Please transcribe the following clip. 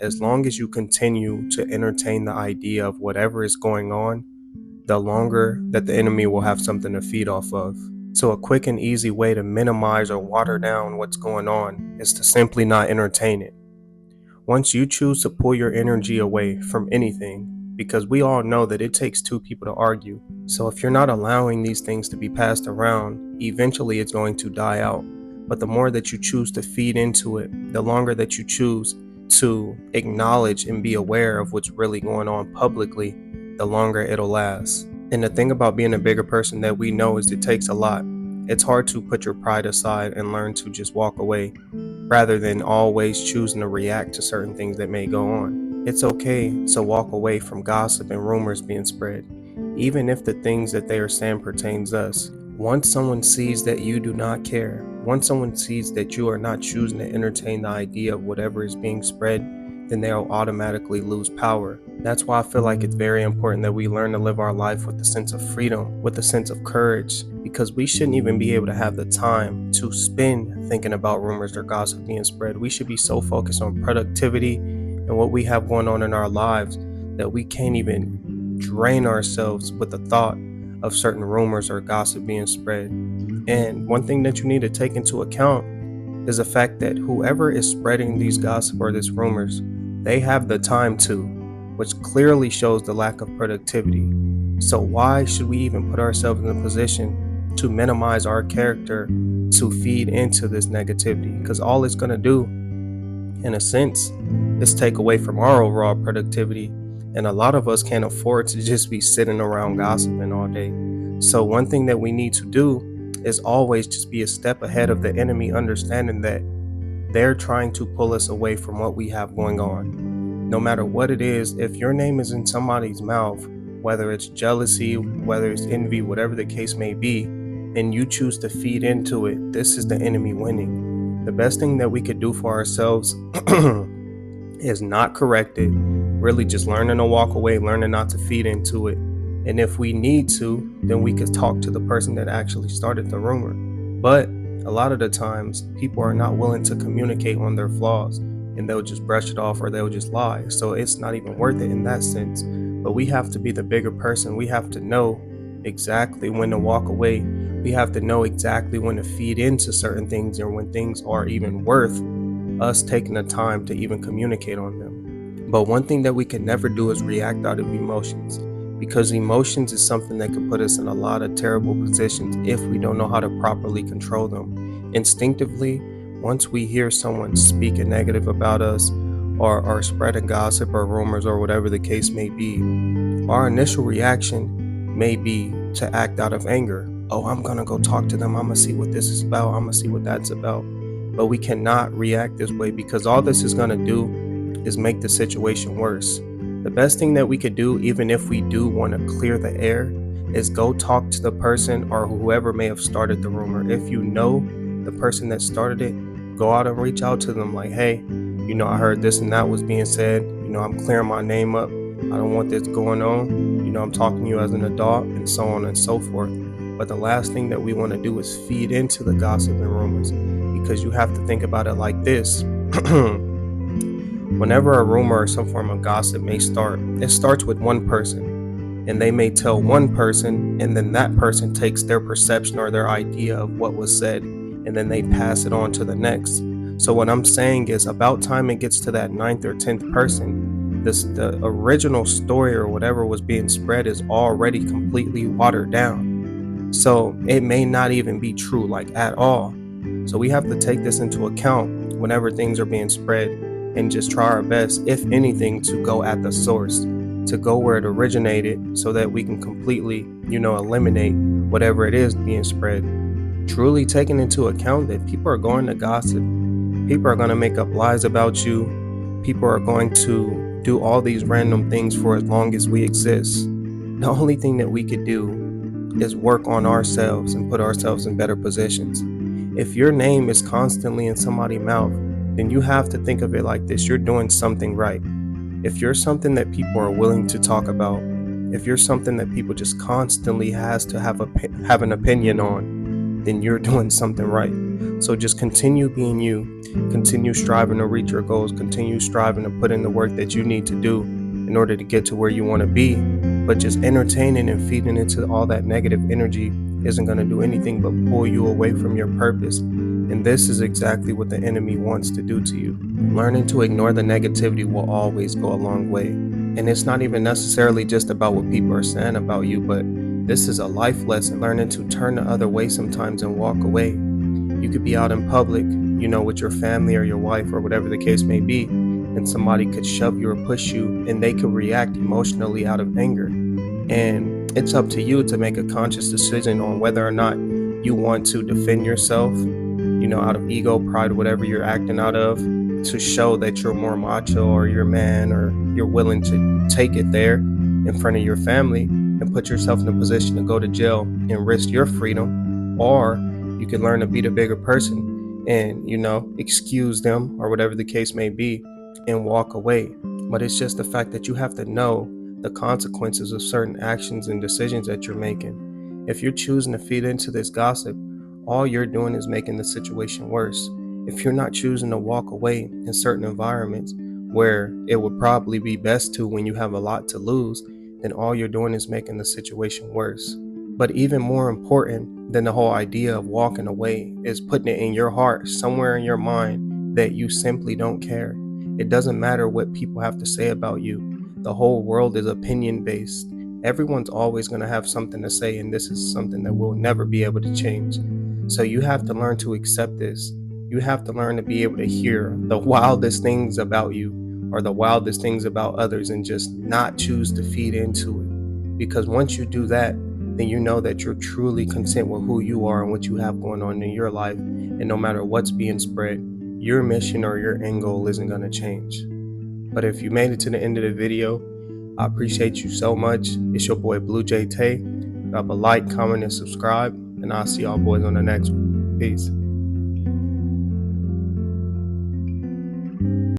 As long as you continue to entertain the idea of whatever is going on, the longer that the enemy will have something to feed off of. So, a quick and easy way to minimize or water down what's going on is to simply not entertain it. Once you choose to pull your energy away from anything, because we all know that it takes two people to argue. So if you're not allowing these things to be passed around, eventually it's going to die out. But the more that you choose to feed into it, the longer that you choose to acknowledge and be aware of what's really going on publicly, the longer it'll last. And the thing about being a bigger person that we know is it takes a lot. It's hard to put your pride aside and learn to just walk away rather than always choosing to react to certain things that may go on. It's okay to walk away from gossip and rumors being spread, even if the things that they are saying pertains us. Once someone sees that you do not care, once someone sees that you are not choosing to entertain the idea of whatever is being spread, then they'll automatically lose power. That's why I feel like it's very important that we learn to live our life with a sense of freedom, with a sense of courage, because we shouldn't even be able to have the time to spend thinking about rumors or gossip being spread. We should be so focused on productivity and what we have going on in our lives that we can't even drain ourselves with the thought of certain rumors or gossip being spread. And one thing that you need to take into account is the fact that whoever is spreading these gossip or these rumors, they have the time to, which clearly shows the lack of productivity. So why should we even put ourselves in a position to minimize our character to feed into this negativity? Because all it's going to do, in a sense, is take away from our overall productivity. And a lot of us can't afford to just be sitting around gossiping all day. So one thing that we need to do is always just be a step ahead of the enemy, understanding that they're trying to pull us away from what we have going on. No matter what it is, if your name is in somebody's mouth, whether it's jealousy, whether it's envy, whatever the case may be, and you choose to feed into it, this is the enemy winning. The best thing that we could do for ourselves is not correct it, really just learning to walk away, learning not to feed into it. And if we need to, then we could talk to the person that actually started the rumor. But a lot of the times, people are not willing to communicate on their flaws, and they'll just brush it off or they'll just lie. So it's not even worth it in that sense. But we have to be the bigger person. We have to know exactly when to walk away. We have to know exactly when to feed into certain things and when things are even worth us taking the time to even communicate on them. But one thing that we can never do is react out of emotions, because emotions is something that can put us in a lot of terrible positions if we don't know how to properly control them. Instinctively, once we hear someone speaking negative about us or spreading gossip or rumors or whatever the case may be, our initial reaction may be to act out of anger. Oh, I'm going to go talk to them. I'm going to see what this is about. I'm going to see what that's about. But we cannot react this way, because all this is going to do is make the situation worse. The best thing that we could do, even if we do want to clear the air, is go talk to the person or whoever may have started the rumor. If you know the person that started it, go out and reach out to them like, hey, I heard this and that was being said. I'm clearing my name up. I don't want this going on. I'm talking to you as an adult, and so on and so forth. But the last thing that we want to do is feed into the gossip and rumors, because you have to think about it like this. Whenever a rumor or some form of gossip may start, it starts with one person, and they may tell one person, and then that person takes their perception or their idea of what was said, and then they pass it on to the next. So what I'm saying is, about time it gets to that 9th or 10th person, the original story or whatever was being spread is already completely watered down. So it may not even be true, like, at all. So we have to take this into account whenever things are being spread, and just try our best, if anything, to go at the source, to go where it originated, so that we can completely, eliminate whatever it is being spread. Truly taking into account that people are going to gossip, people are going to make up lies about you, people are going to do all these random things for as long as we exist. The only thing that we could do is work on ourselves and put ourselves in better positions. If your name is constantly in somebody's mouth, then you have to think of it like this: you're doing something right. If you're something that people are willing to talk about, if you're something that people just constantly has to have an opinion on, then you're doing something right. So just continue being you, continue striving to reach your goals, continue striving to put in the work that you need to do in order to get to where you want to be. But just entertaining and feeding into all that negative energy isn't going to do anything but pull you away from your purpose. And this is exactly what the enemy wants to do to you. Learning to ignore the negativity will always go a long way. And it's not even necessarily just about what people are saying about you, but this is a life lesson, learning to turn the other way sometimes and walk away. You could be out in public, with your family or your wife or whatever the case may be, and somebody could shove you or push you, and they could react emotionally out of anger. And it's up to you to make a conscious decision on whether or not you want to defend yourself, out of ego, pride, whatever you're acting out of, to show that you're more macho or you're man or you're willing to take it there in front of your family and put yourself in a position to go to jail and risk your freedom. Or you can learn to be the bigger person and, excuse them or whatever the case may be and walk away. But it's just the fact that you have to know the consequences of certain actions and decisions that you're making. If you're choosing to feed into this gossip, all you're doing is making the situation worse. If you're not choosing to walk away in certain environments where it would probably be best to when you have a lot to lose, then all you're doing is making the situation worse. But even more important than the whole idea of walking away is putting it in your heart, somewhere in your mind, that you simply don't care. It doesn't matter what people have to say about you. The whole world is opinion based. Everyone's always going to have something to say, and this is something that we'll never be able to change. So you have to learn to accept this. You have to learn to be able to hear the wildest things about you or the wildest things about others and just not choose to feed into it. Because once you do that, then you know that you're truly content with who you are and what you have going on in your life. And no matter what's being spread, your mission or your end goal isn't going to change. But if you made it to the end of the video, I appreciate you so much. It's your boy Blue J Tay. Drop a like, comment, and subscribe, and I'll see y'all boys on the next one. Peace.